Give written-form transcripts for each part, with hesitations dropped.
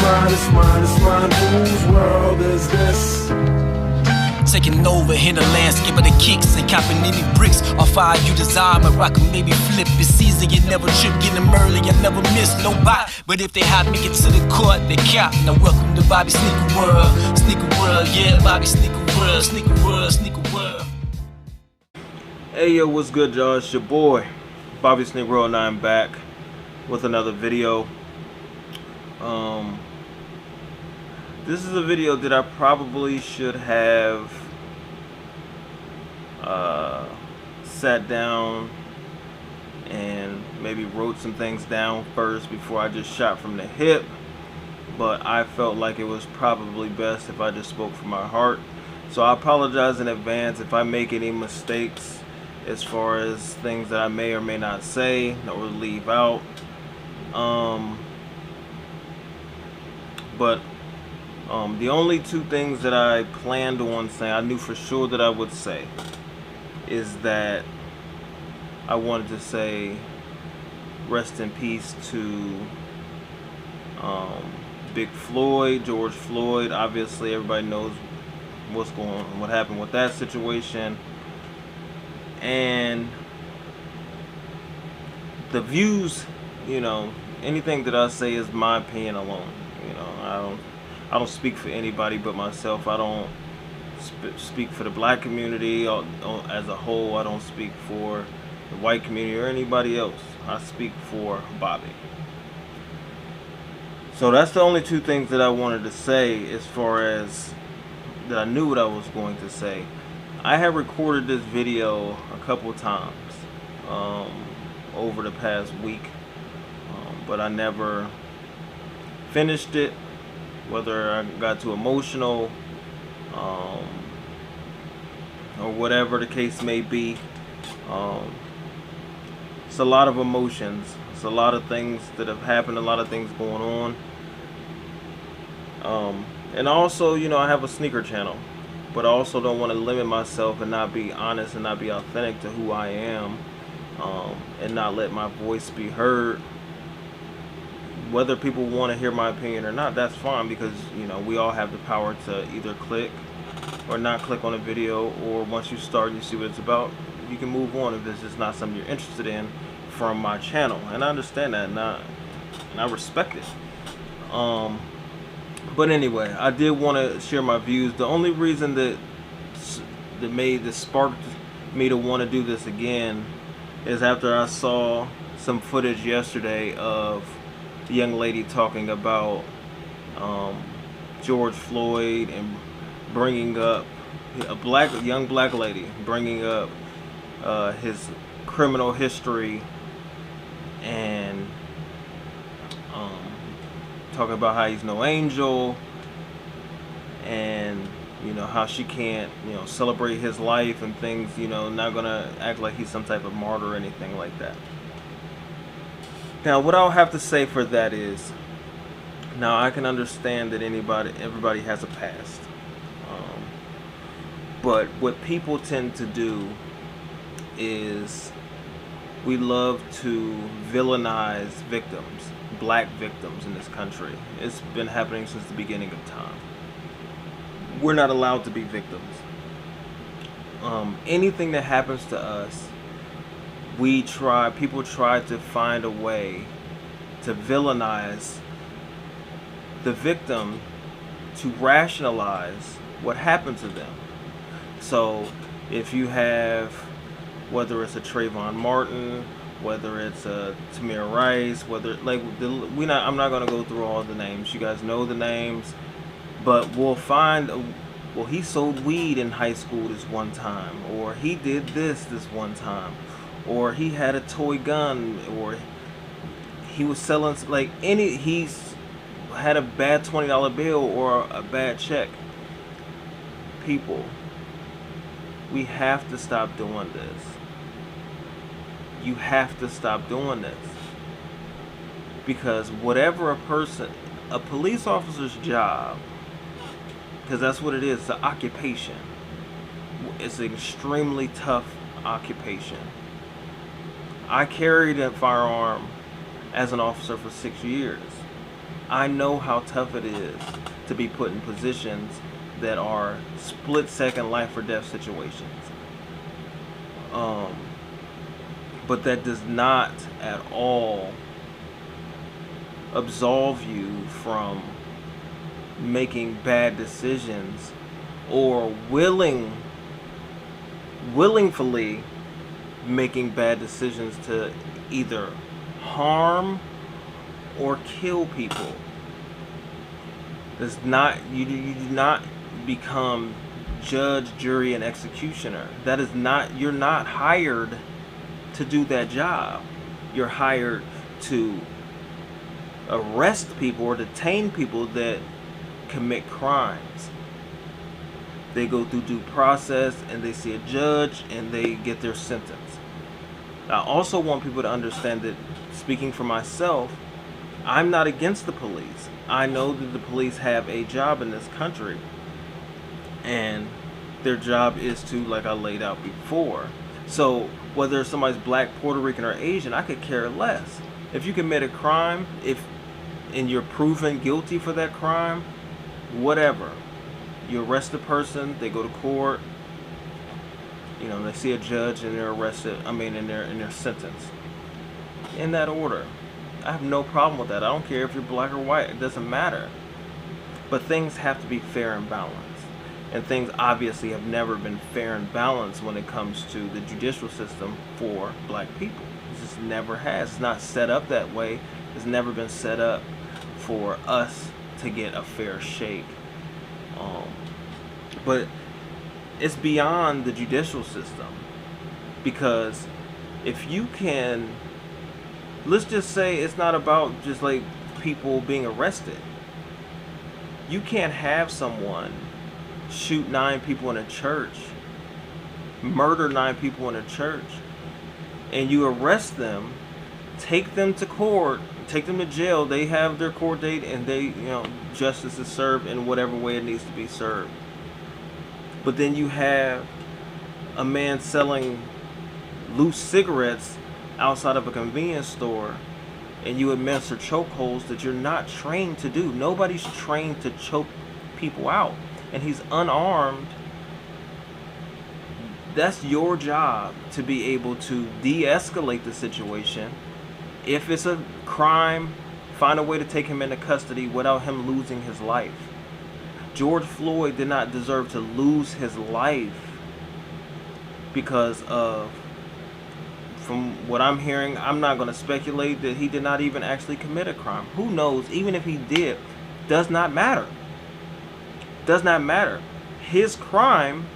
mine. Whose world is this? Taking over in the landscape of the kicks and copping any bricks off fire you desire. My rock can maybe flip. It's season, you never trip. Get them early, I never miss no bite. But if they hot, make it to the court, they cap. Now welcome to Bobby Sneaker World. Sneaker World, yeah, Bobby Sneaker World. Sneaker World, Sneaker World. Hey yo, what's good, y'all? It's your boy Bobby Sneaker World, and I'm back with another video. This is a video that I probably should have sat down and maybe wrote some things down first before I just shot from the hip, but I felt like it was probably best if I just spoke from my heart. So I apologize in advance if I make any mistakes as far as things that I may or may not say or leave out. The only two things that I planned on saying, I knew for sure that I would say, is that I wanted to say rest in peace to Big Floyd, George Floyd. Obviously everybody knows what happened with that situation, and the views, you know, anything that I say is my opinion alone. You know, I don't speak for anybody but myself. I don't speak for the black community as a whole. I don't speak for the white community or anybody else. I speak for Bobby. So that's the only two things that I wanted to say, as far as that I knew what I was going to say. I have recorded this video a couple times over the past week, but I never finished it, whether I got too emotional or whatever the case may be. It's a lot of emotions. It's a lot of things that have happened, a lot of things going on. And also, you know, I have a sneaker channel, but I also don't want to limit myself and not be honest and not be authentic to who I am, and not let my voice be heard. Whether people want to hear my opinion or not, that's fine, because, you know, we all have the power to either click or not click on a video, or once you start and you see what it's about, you can move on if it's just not something you're interested in from my channel. And I understand that, and I respect it. But anyway, I did want to share my views. The only reason that sparked me to want to do this again is after I saw some footage yesterday of the young lady talking about George Floyd and bringing up a young black lady, bringing up his criminal history, and talking about how he's no angel, and, you know, how she can't, you know, celebrate his life and things, you know, not gonna act like he's some type of martyr or anything like that. Now, what I'll have to say for that is, now I can understand that everybody has a past, but what people tend to do is we love to villainize victims, black victims in this country. It's been happening since the beginning of time. We're not allowed to be victims. Anything that happens to us, people try to find a way to villainize the victim to rationalize what happened to them. So if you have, whether it's a Trayvon Martin, whether it's a Tamir Rice, I'm not gonna go through all the names. You guys know the names, but we'll find, well, he sold weed in high school this one time, or he did this one time, or he had a toy gun, or he was selling, he's had a bad $20 bill or a bad check. People, we have to stop doing this. You have to stop doing this, because whatever a police officer's job, because that's what it is, it's an occupation. It's an extremely tough occupation. I carried a firearm as an officer for 6 years. I know how tough it is to be put in positions that are split-second life or death situations. But that does not at all absolve you from making bad decisions or willingly making bad decisions to either harm or kill people. Does not you do not become judge, jury, and executioner. That is not, you're not hired to do that job. You're hired to arrest people or detain people that commit crimes. They go through due process and they see a judge and they get their sentence. I also want people to understand that, speaking for myself, I'm not against the police. I know that the police have a job in this country, and their job is to, like I laid out before. So whether somebody's black, Puerto Rican, or Asian, I could care less. If you commit a crime, and you're proven guilty for that crime, whatever. You arrest the person, they go to court, they see a judge and they're arrested, in their sentence. In that order. I have no problem with that. I don't care if you're black or white, it doesn't matter. But things have to be fair and balanced. And things obviously have never been fair and balanced when it comes to the judicial system for black people. It just never has. It's not set up that way. It's never been set up for us to get a fair shake. But it's beyond the judicial system, because if you can, let's just say it's not about just like people being arrested. You can't have someone shoot 9 people in a church, murder 9 people in a church, and you arrest them, take them to court, take them to jail. They have their court date, and justice is served in whatever way it needs to be served. But then you have a man selling loose cigarettes outside of a convenience store, and you administer chokeholds that you're not trained to do. Nobody's trained to choke people out, and he's unarmed. That's your job, to be able to de-escalate the situation. If it's a crime, find a way to take him into custody without him losing his life. George Floyd did not deserve to lose his life because of, from what I'm hearing, I'm not going to speculate that he did not even actually commit a crime. Who knows? Even if he did, does not matter. Does not matter. His crime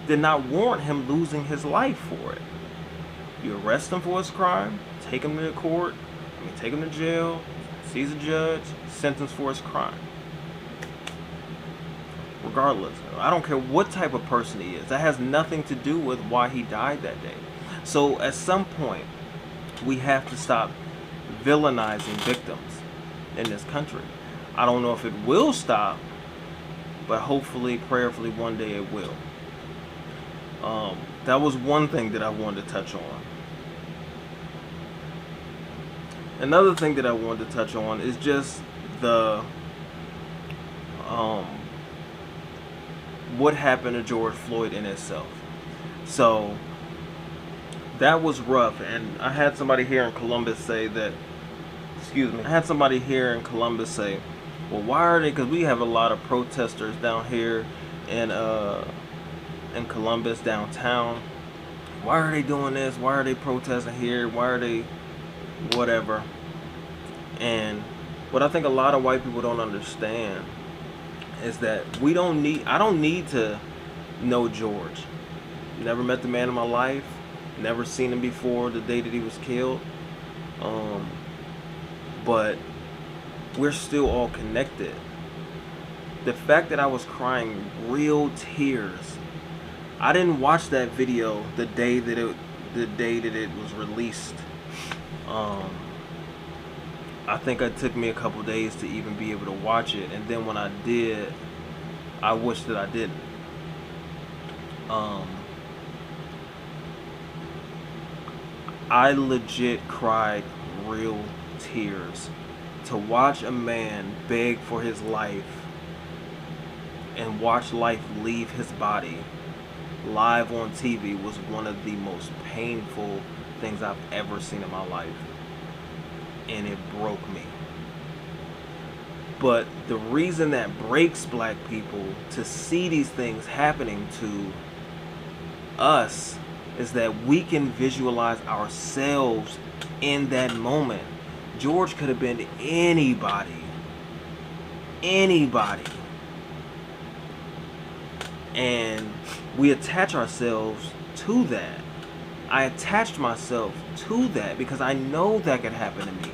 did not warrant him losing his life for it. You arrest him for his crime, take him to court, take him to jail, sees a judge, sentence for his crime. Regardless, I don't care what type of person he is. That has nothing to do with why he died that day. So at some point, we have to stop villainizing victims in this country. I don't know if it will stop, but hopefully, prayerfully, one day it will. That was one thing that I wanted to touch on. Another thing that I wanted to touch on is just the what happened to George Floyd in itself. So that was rough, and I had somebody here in Columbus say that, well, why are they, because we have a lot of protesters down here in Columbus, downtown. Why are they doing this? Why are they protesting here? Why are they whatever? And what I think a lot of white people don't understand is that I don't need to know George. Never met the man in my life. Never seen him before the day that he was killed. But we're still all connected. The fact that I was crying real tears. I didn't watch that video the day that it was released. I think it took me a couple days to even be able to watch it, and then when I did, I wish that I didn't. I legit cried real tears to watch a man beg for his life and watch life leave his body live on TV was one of the most painful things I've ever seen in my life. And it broke me. But the reason that breaks black people to see these things happening to us is that we can visualize ourselves in that moment. George could have been anybody. Anybody. And we attach ourselves to that. I attached myself to that because I know that could happen to me.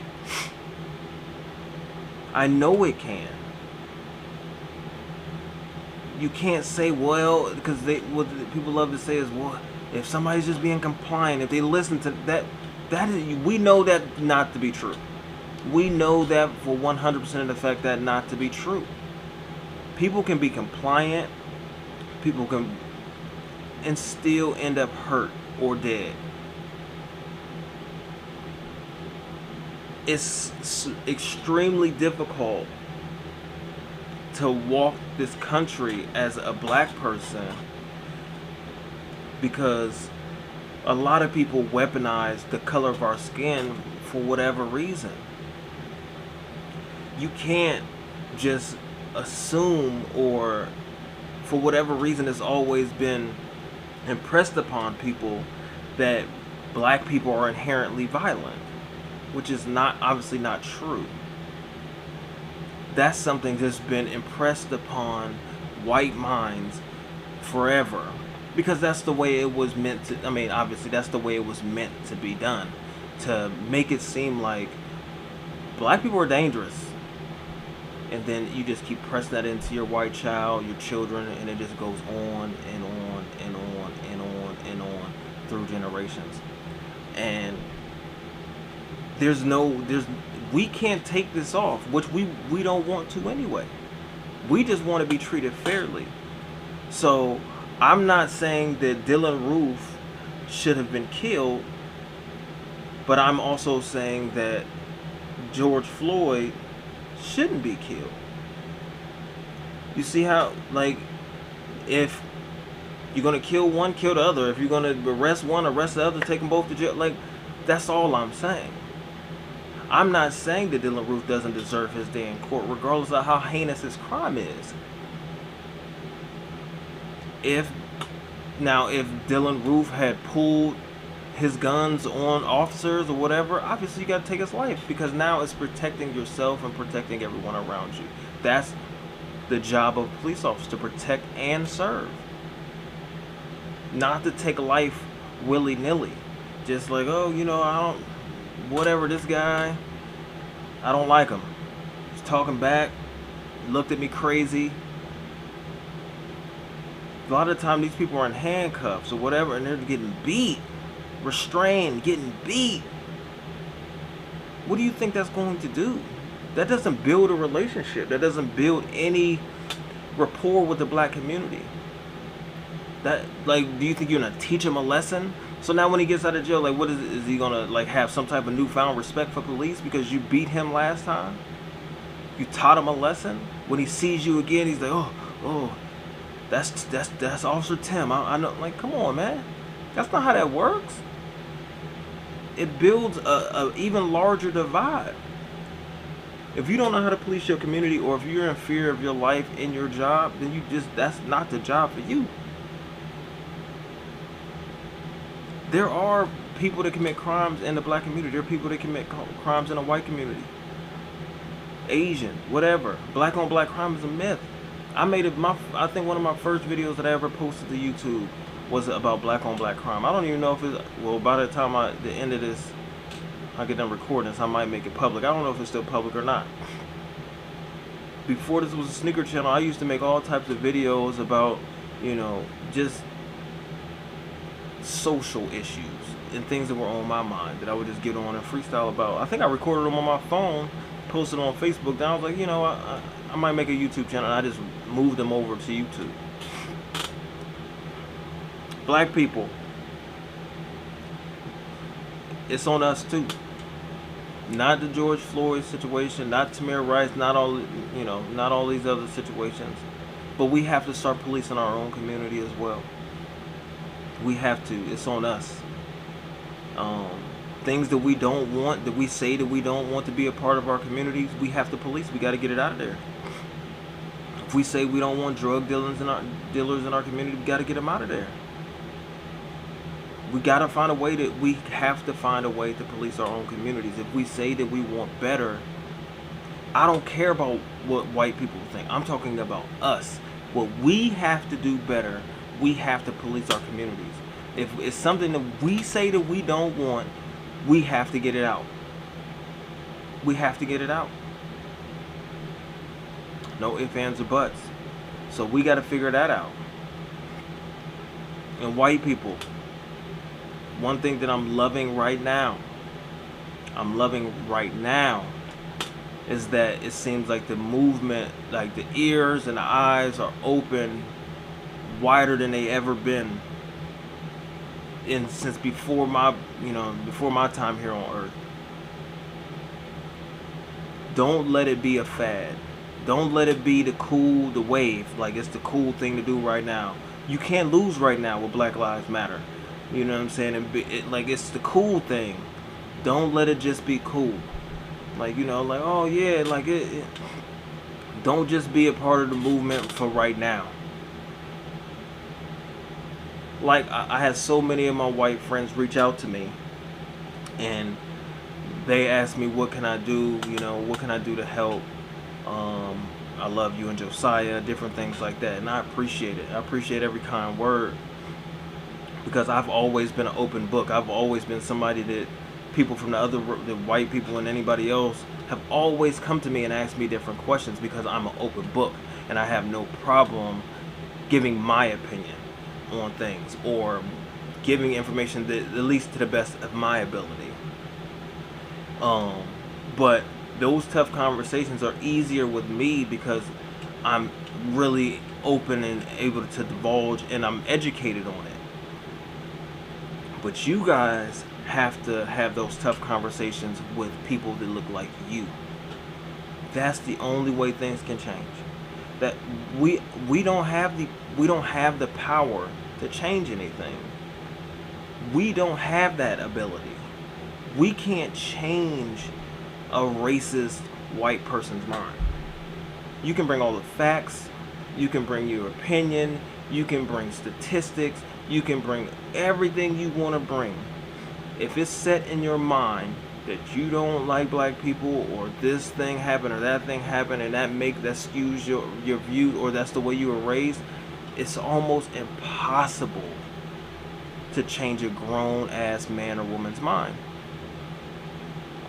I know it can. You can't say, well, because what people love to say is, well, if somebody's just being compliant, if they listen to that, we know that not to be true. We know that for 100% of the fact that not to be true. People can be compliant, people can, and still end up hurt or dead. It's extremely difficult to walk this country as a black person because a lot of people weaponize the color of our skin for whatever reason. You can't just assume, or for whatever reason it's always been impressed upon people that black people are inherently violent, which is not, obviously not true. That's something that's been impressed upon white minds forever, because that's the way it was meant to, I mean, obviously that's the way it was meant to be done, to make it seem like black people are dangerous. And then you just keep pressing that into your white child, your children, and it just goes on and on and on and on and on through generations. And we can't take this off, which we don't want to anyway. We just want to be treated fairly. So I'm not saying that Dylan Roof should have been killed, but I'm also saying that George Floyd shouldn't be killed. You see how, like, if you're gonna kill one, kill the other. If you're gonna arrest one, arrest the other, take them both to jail. Like, that's all I'm saying. I'm not saying that Dylan Roof doesn't deserve his day in court, regardless of how heinous his crime is. If Dylan Roof had pulled his guns on officers or whatever, obviously you got to take his life, because now it's protecting yourself and protecting everyone around you. That's the job of a police officer, to protect and serve, not to take life willy-nilly. Just like, oh, whatever, this guy, I don't like him, he's talking back, looked at me crazy. A lot of the time these people are in handcuffs or whatever, and they're getting beat, restrained, getting beat. What do you think that's going to do? That doesn't build a relationship. That doesn't build any rapport with the black community. That, like, do you think you're gonna teach him a lesson? So now when he gets out of jail, like, what is he gonna, like, have some type of newfound respect for police because you beat him last time? You taught him a lesson? When he sees you again, he's like, oh, that's Officer Tim. I know. Like, come on, man. That's not how that works. It builds a even larger divide. If you don't know how to police your community, or if you're in fear of your life in your job, then that's not the job for you. There are people that commit crimes in the black community. There are people that commit crimes in the white community. Asian, whatever. Black on black crime is a myth. I think one of my first videos that I ever posted to YouTube was about black on black crime. I don't even know if by the time the end of this, I get done recording this, I might make it public. I don't know if it's still public or not. Before this was a sneaker channel, I used to make all types of videos about, just social issues and things that were on my mind that I would just get on and freestyle about. I think I recorded them on my phone, posted them on Facebook. Then I was like, I might make a YouTube channel, and I just moved them over to YouTube. Black people, it's on us too. Not the George Floyd situation, not Tamir Rice, not all, not all these other situations. But we have to start policing our own community as well. We have to. It's on us. Things that we don't want, that we say that we don't want to be a part of our communities, we have to police. We got to get it out of there. If we say we don't want drug dealers in our community, we got to get them out of there. We got to find a way we have to find a way to police our own communities. If we say that we want better, I don't care about what white people think. I'm talking about us. What we have to do better, we have to police our communities. If it's something that we say that we don't want, we have to get it out. We have to get it out. No ifs, ands, or buts. So we got to figure that out. And white people, one thing that I'm loving right now, is that it seems like the movement, like the ears and the eyes are open wider than they ever been since before my time here on earth. Don't let it be a fad. Don't let it be the wave, like it's the cool thing to do right now. You can't lose right now with Black Lives Matter. You know what I'm saying? It's the cool thing. Don't let it just be cool. Oh yeah, don't just be a part of the movement for right now. I had so many of my white friends reach out to me, and they asked me, what can I do? What can I do to help? I love you and Josiah, different things like that. And I appreciate it. I appreciate every kind word, because I've always been an open book. I've always been somebody that people from the white people and anybody else have always come to me and asked me different questions, because I'm an open book and I have no problem giving my opinion on things, or giving information that, at least to the best of my ability. But those tough conversations are easier with me because I'm really open and able to divulge, and I'm educated on it. But you guys have to have those tough conversations with people that look like you. That's the only way things can change. That we don't have the power to change anything. We don't have that ability. We can't change a racist white person's mind. You can bring all the facts, you can bring your opinion, you can bring statistics, you can bring everything you want to bring. If it's set in your mind that you don't like black people, or this thing happened or that thing happened, and that skews your view, or that's the way you were raised, it's almost impossible to change a grown ass man or woman's mind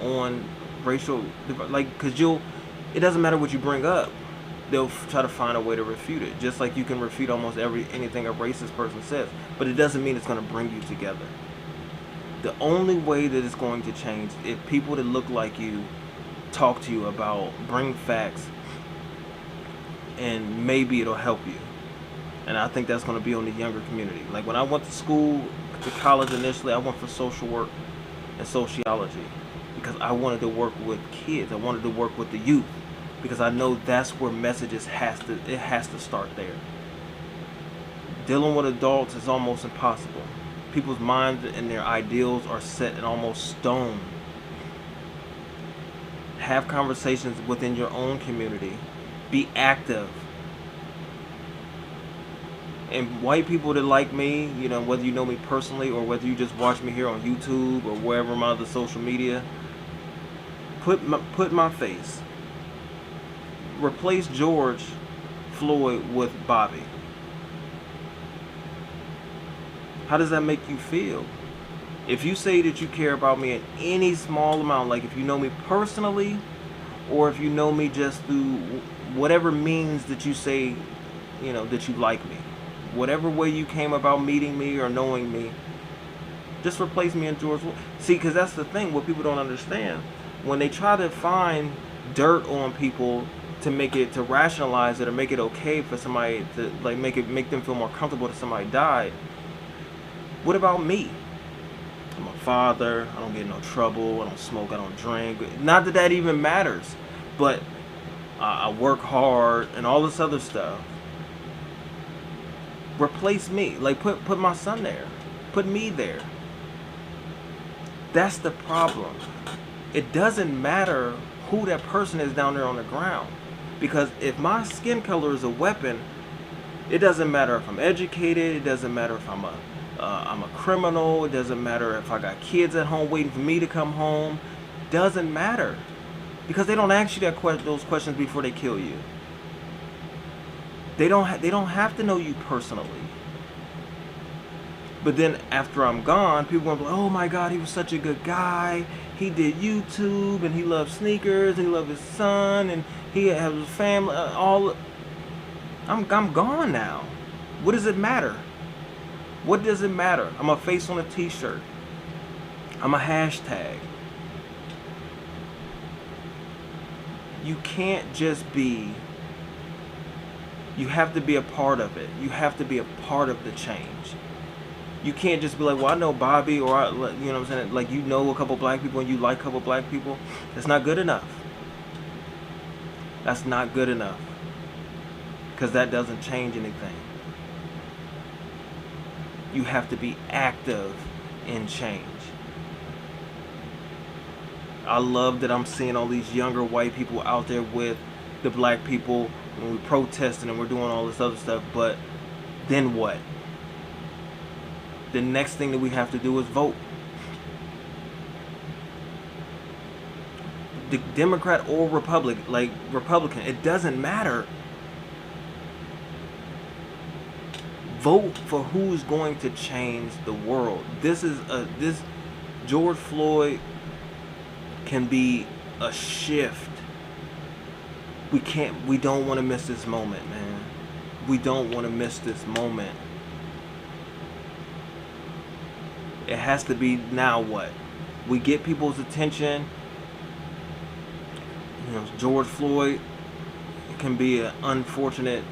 on racial, because it doesn't matter what you bring up, they'll try to find a way to refute it, just like you can refute almost anything a racist person says, but it doesn't mean it's going to bring you together. The only way that it's going to change, if people that look like you talk to you about, bring facts, and maybe it'll help you. And I think that's going to be on the younger community. Like when I went to college initially, I went for social work and sociology, because I wanted to work with kids. I wanted to work with the youth, because I know that's where messages has to start there. Dealing with adults is almost impossible. People's minds and their ideals are set in almost stone. Have conversations within your own community. Be active. And white people that like me, whether you know me personally or whether you just watch me here on YouTube or wherever my other social media, put my face. Replace George Floyd with Bobby. How does that make you feel? If you say that you care about me in any small amount, like if you know me personally, or if you know me just through whatever means that you say, that you like me, whatever way you came about meeting me or knowing me, just replace me and George. See, because that's the thing, what people don't understand. When they try to find dirt on people to rationalize it or make it okay for somebody to make them feel more comfortable that somebody died, what about me? I'm a father. I don't get in no trouble. I don't smoke. I don't drink. Not that that even matters, but I work hard and all this other stuff. Replace me. Like, put my son there. Put me there. That's the problem. It doesn't matter who that person is down there on the ground. Because if my skin color is a weapon, it doesn't matter if I'm educated. It doesn't matter if I'm a criminal. It doesn't matter if I got kids at home waiting for me to come home. Doesn't matter. Because they don't ask you those questions before they kill you. They don't have to know you personally. But then after I'm gone, people are going to be like, oh my God, he was such a good guy. He did YouTube, and he loved sneakers, and he loved his son, and he has his family. I'm gone now. What does it matter? What does it matter? I'm a face on a t-shirt. I'm a hashtag. You can't just be... You have to be a part of it. You have to be a part of the change. You can't just be like, well, I know Bobby, or you know what I'm saying? Like, you know a couple black people and you like a couple black people. That's not good enough. That's not good enough. Because that doesn't change anything. You have to be active in change. I love that I'm seeing all these younger white people out there with the black people when we're protesting and we're doing all this other stuff, but then what? The next thing that we have to do is vote. The Democrat or Republican, it doesn't matter. Vote for who's going to change the world. This George Floyd can be a shift. We don't want to miss this moment, man. We don't want to miss this moment. It has to be now what? We get people's attention. You know, George Floyd can be an unfortunate,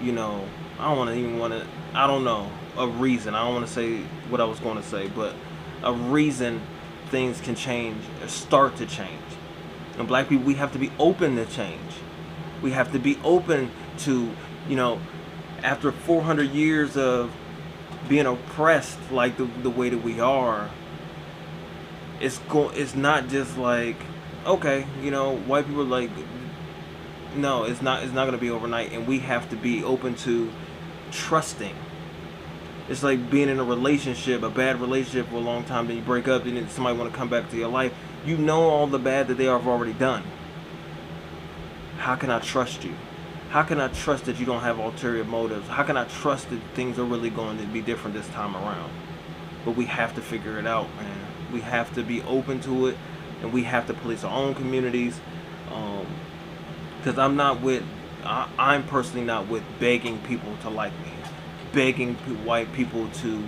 you know, I don't know, a reason. I don't want to say what I was going to say, but a reason things can change or start to change. And black people, we have to be open to change. We have to be open to, you know, after 400 years of being oppressed like the way that we are, it's not just like, okay, you know, white people are like, no, it's not going to be overnight, and we have to be open to trusting. It's like being in a relationship, a bad relationship for a long time, then you break up, and then somebody want to come back to your life. You know all the bad that they have already done. How can I trust you? How can I trust that you don't have ulterior motives? How can I trust that things are really going to be different this time around? But we have to figure it out, man. We have to be open to it, and we have to police our own communities. Because I'm personally not with begging people to like me, begging white people to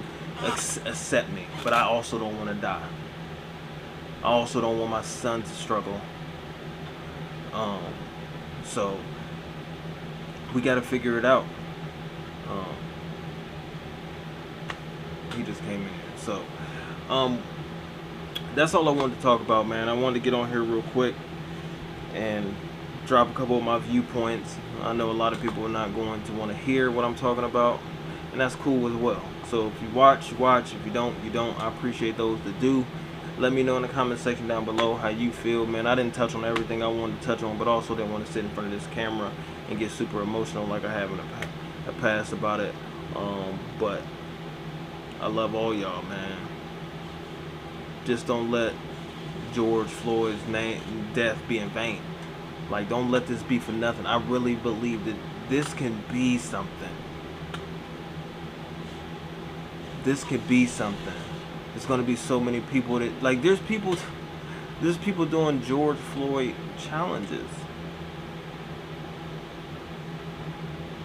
accept me. But I also don't want to die. I also don't want my son to struggle. So we got to figure it out. He just came in here. So that's all I wanted to talk about, man. I wanted to get on here real quick and drop a couple of my viewpoints. I know a lot of people are not going to want to hear what I'm talking about, and that's cool as well. So if you watch, you watch. If you don't, you don't. I appreciate those that do. Let me know in the comment section down below how you feel, man. I didn't touch on everything I wanted to touch on, but also didn't want to sit in front of this camera and get super emotional like I have in the past about it. But I love all y'all, man. Just don't let George Floyd's death be in vain. Like, don't let this be for nothing. I really believe that this can be something. This could be something. There's gonna be so many people that, like, there's people doing George Floyd challenges.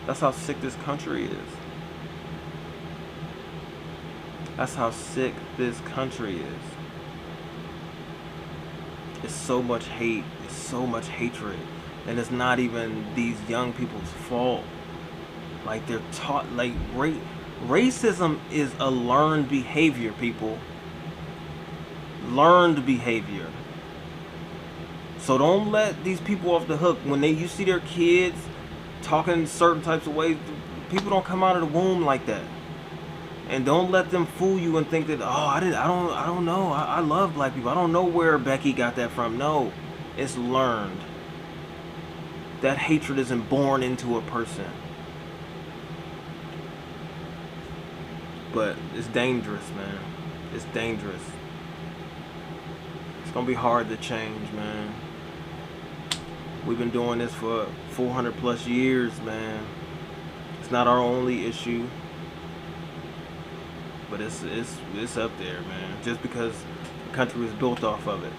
That's how sick this country is. That's how sick this country is. It's so much hate. It's so much hatred. And it's not even these young people's fault. Like, they're taught, like, racism is a learned behavior, people. learned behavior. So don't let these people off the hook. When you see their kids talking certain types of ways, people don't come out of the womb like that. And don't let them fool you and think that, oh, I don't know. I love black people. I don't know where Becky got that from. No, it's learned. That hatred isn't born into a person. But it's dangerous, man. It's dangerous. It's gonna be hard to change, man. We've been doing this for 400 plus years, man. It's not our only issue. But it's up there, man. Just because the country was built off of it.